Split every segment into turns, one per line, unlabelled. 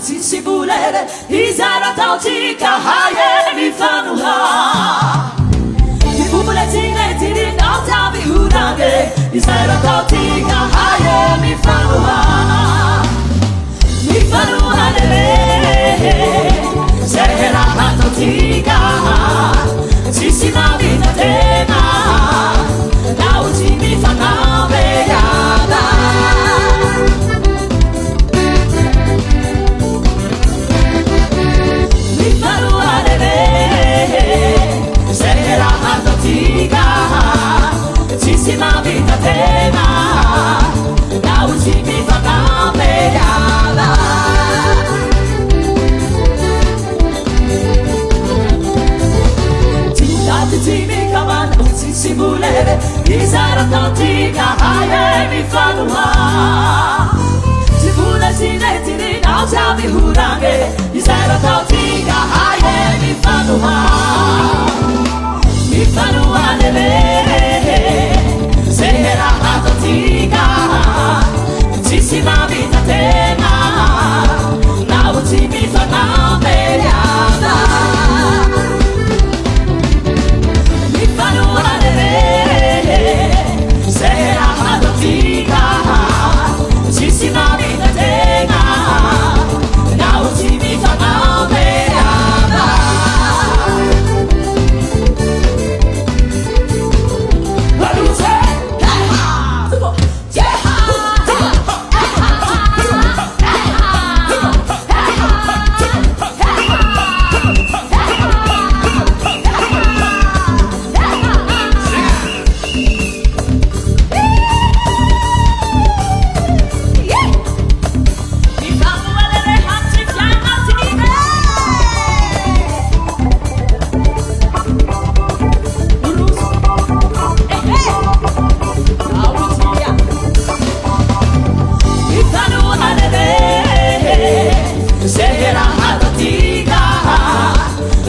Sibulere, Izara Tautika, Haye, Mifanuha. Ibubuletine, Tiri, Natabi, Hudage, Izara Tautika, Haye, Mifanuha. Mifanuha, Sehera Tautika, Sisima, Vinatena, Nauti, Mifanabe, Yada. Sisima vita tema, na ultimi fata pegada. Tindati timi kaman, simulere, Izara tantika, haye mi fanua. Simule sinetiri, na usavi hurange, Izara tantika, haye mi fanua. Mi fanua Sehera hatotika, Sisima vita tema, na ultimi fana pegada. Mi fanua Sehera hatotika, Sisima vita tema, na ultimi fana pegada.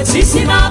Sisima